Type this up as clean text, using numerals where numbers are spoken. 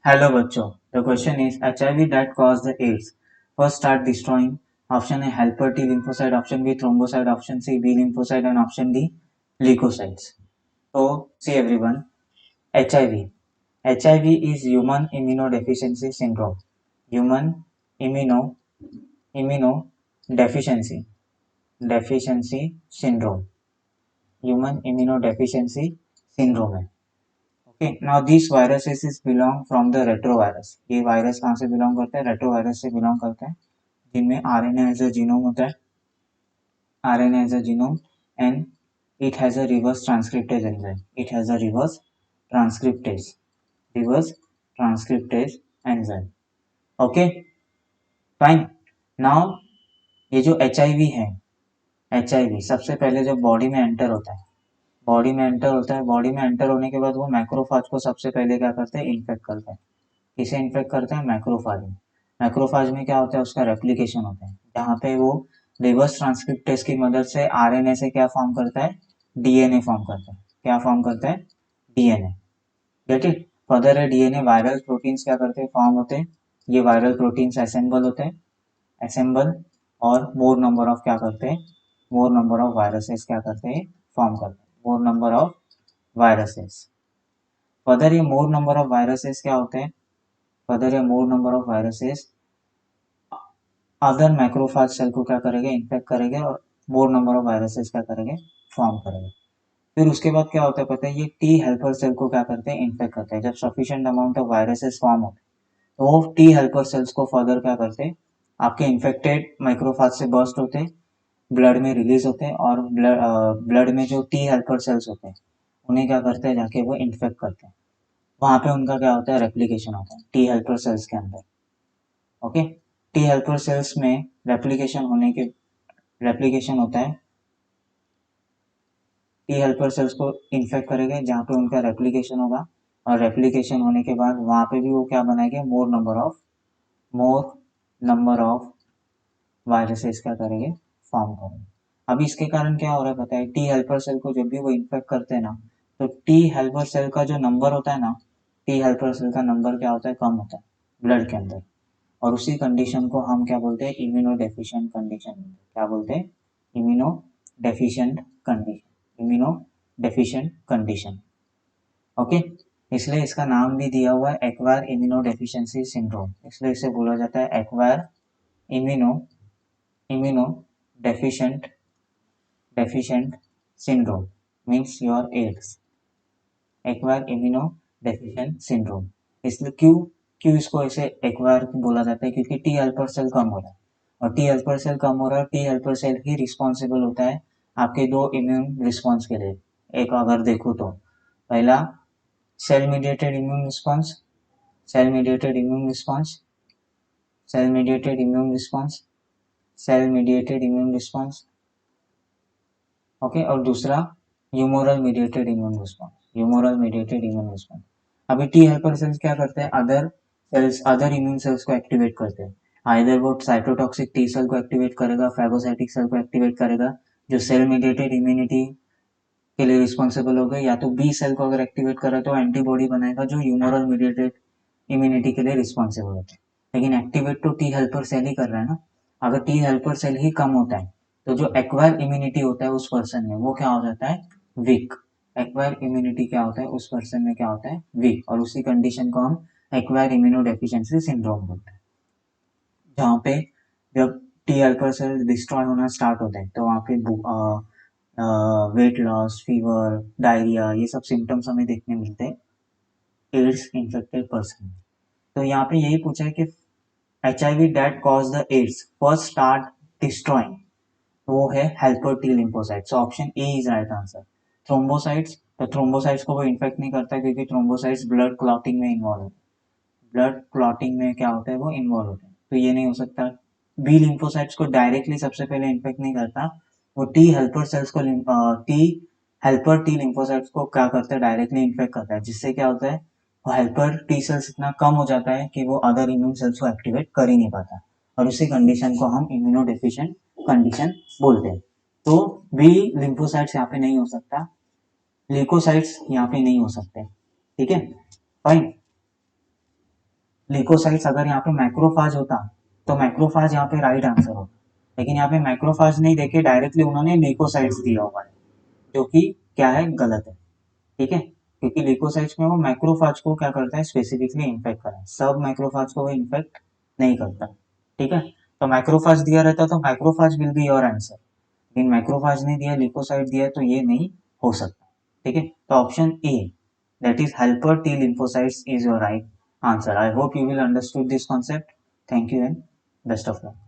Hello बच्चों, the question is HIV that cause the AIDS. First start destroying. Option A helper T lymphocyte, option B thrombocyte, option C B lymphocyte and option D leukocytes. So see everyone, HIV. HIV is human immunodeficiency syndrome. Human immuno immunodeficiency deficiency syndrome. Human immunodeficiency syndrome है. Okay, now these viruses is belong from the retrovirus. ये virus कहाँ से belong करते हैं? Retrovirus से belong करते हैं, जिनमें आरएनए एज अ जीनोम होता है, RNA as a genome and it has a reverse transcriptase enzyme. It has a reverse transcriptase enzyme. Okay, fine. Now ये जो HIV है, HIV सबसे पहले जब बॉडी में एंटर होता है, बॉडी में एंटर होने के बाद वो मैक्रोफाज को सबसे पहले क्या करते हैं? इन्फेक्ट करते हैं. किसे इन्फेक्ट करते हैं? मैक्रोफाज में. मैक्रोफाज में क्या होता है? उसका रेप्लिकेशन होता है, जहाँ पे वो रिवर्स ट्रांसक्रिप्टेज की मदद से आरएनए से क्या फॉर्म करता है? डीएनए फॉर्म करता है. क्या फॉर्म करता है? डीएनए. Get it? फर्दर है डीएनए वायरल प्रोटीन्स क्या करते हैं? फॉर्म होते हैं. ये वायरल प्रोटीन्स असेंबल होते हैं, असेंबल, और मोर नंबर ऑफ क्या करते हैं? मोर नंबर ऑफ वायरसेस क्या करते हैं? फॉर्म करते हैं. मोर नंबर ऑफ वायरसेस. फर्दर ये मोर नंबर ऑफ वायरसेस क्या होते हैं? फर्दर ये more number of viruses other macrophage cell को क्या करेंगे? इन्फेक्ट करेंगे और मोर नंबर ऑफ वायरसेस क्या करेंगे? फॉर्म करेंगे. फिर उसके बाद क्या होता है पता है? ये टी हेल्पर सेल को क्या करते हैं? इन्फेक्ट करते हैं. जब sufficient amount of viruses form होते हैं तो वो टी हेल्पर सेल्स को फर्दर क्या करते हैं? आपके इन्फेक्टेड माइक्रोफाज से बर्स्ट होते हैं, ब्लड में रिलीज होते हैं, और ब्लड में जो टी हेल्पर सेल्स होते हैं उन्हें क्या करते हैं? जाके वो इन्फेक्ट करते हैं. वहां पे उनका क्या होता है? रेप्लिकेशन होता है टी हेल्पर सेल्स के अंदर. ओके, टी हेल्पर सेल्स में रेप्लिकेशन होता है. टी हेल्पर सेल्स को इन्फेक्ट करेंगे जहाँ पे उनका रेप्लिकेशन होगा, और रेप्लिकेशन होने के बाद वहां पे भी वो क्या बनाएंगे? मोर नंबर ऑफ वायरसेस क्या करेंगे? फॉर्म करेंगे. अब इसके कारण क्या हो रहा है पता है? टी हेल्पर सेल को जब भी वो इन्फेक्ट करते हैं ना, तो टी हेल्पर सेल का जो नंबर होता है ना, टी हेल्पर सेल का नंबर क्या होता है? कम होता है ब्लड के अंदर. और उसी कंडीशन को हम क्या बोलते हैं? Immuno deficient condition. क्या बोलते हैं? Immuno deficient condition. Immuno deficient condition. Okay, इसलिए इसका नाम भी दिया हुआ है एक्वायर इम्यूनो डेफिशिएंसी सिंड्रोम. इसलिए इसे बोला जाता है acquire immuno immuno deficient deficient syndrome. Means your AIDS. Acquire immuno deficient syndrome. इसलिए क्यों क्यों इसको ऐसे एक्वायर बोला जाता है? क्योंकि टी हेल्पर सेल कम हो रहा है, और टी हेल्पर सेल कम हो रहा है. टी हेल्पर सेल ही रिस्पॉन्सिबल होता है आपके दो इम्यून रिस्पॉन्स के लिए. एक अगर देखो तो पहला cell mediated immune response, cell mediated immune response, cell mediated immune response, cell mediated immune response. Okay, और दूसरा humoral mediated immune response. Humoral mediated immune response. अभी टी हेल्पर सेल्स क्या करते हैं? अदर इम्यून सेल्स को activate करते हैं. Either वो साइटोटॉक्सिक टी सेल को एक्टिवेट करेगा, फैगोसाइटिक सेल को एक्टिवेट करेगा जो सेल मीडिएटेड इम्यूनिटी के लिए रिस्पॉन्सिबल हो गए, या तो बी सेल को अगर एक्टिवेट करे तो एंटीबॉडी बनाएगा जो ह्यूमोरल मीडिएटेड इम्यूनिटी के लिए रिस्पॉन्सिबल होता है. लेकिन एक्टिवेट तो टी हेल्पर सेल ही कर रहा है ना. अगर टी हेल्पर सेल ही कम होता है तो जो एक्वायर इम्यूनिटी होता है उस पर्सन में वो क्या हो जाता है? वीक. एक्वायर इम्यूनिटी क्या होता है? उस पर्सन में क्या होता है? वीक. और उसी कंडीशन को हम एक्वायर इम्यूनो डेफिशिएंसी सिंड्रोम बोलते हैं. जहाँ पे जब टी हेल्पर सेल डिस्ट्रॉय होना स्टार्ट होता है तो वहाँ पे वेट लॉस, फीवर, डायरिया, ये सब सिम्टम्स हमें देखने मिलते हैं एड्स इन्फेक्टेड पर्सन. तो यहाँ पे यही पूछा है कि HIV that cause the AIDS first start destroying, वो है helper T lymphocyte. So option A is right answer. Thrombocytes, तो थ्रोम्बोसाइट्स को वो इन्फेक्ट नहीं करता क्योंकि थ्रोम्बोसाइट्स ब्लड क्लॉटिंग में इन्वॉल्व होते हैं. ब्लड क्लॉटिंग में क्या होता है? वो इन्वॉल्व होते हैं, तो ये नहीं हो सकता. बी लिम्फोसाइट्स को डायरेक्टली सबसे पहले इन्फेक्ट नहीं करता, वो टी हेल्पर सेल्स को टी हेल्पर टी लिम्फोसाइट्स को क्या करता है? डायरेक्टली इन्फेक्ट करता है, जिससे क्या होता है? वो हेल्पर टी सेल्स इतना कम हो जाता है कि वो अदर इम्यून सेल्स को एक्टिवेट कर ही नहीं पाता, और उसी कंडीशन को हम इम्यूनो डेफिशिएंट कंडीशन बोलते हैं. तो बी लिम्फोसाइट्स यहाँ पे नहीं हो सकता, ल्यूकोसाइट्स यहाँ पे नहीं हो सकते. ठीक है, फाइन. लिकोसाइट्स अगर यहाँ पे मैक्रोफाज होता तो मैक्रोफाज यहाँ पे राइट आंसर होता, लेकिन यहाँ पे मैक्रोफाज नहीं देके डायरेक्टली उन्होंने लिकोसाइट्स दिया हुआ है, जो कि क्या है, गलत है। ठीक है, क्योंकि लिकोसाइट्स में वो मैक्रोफाज को क्या करता है, स्पेसिफिकली इन्फेक्ट करता है, सब मैक्रोफाज को वो इन्फेक्ट नहीं करता। ठीक है, तो मैक्रोफाज दिया रहता तो macrophage will be your answer, लेकिन मैक्रोफाज नहीं दिया, लिकोसाइट दिया, तो ये नहीं हो सकता। ठीक है, तो option A, that is helper T lymphocytes is your right answer. I hope you will understood this concept. Thank you and best of luck.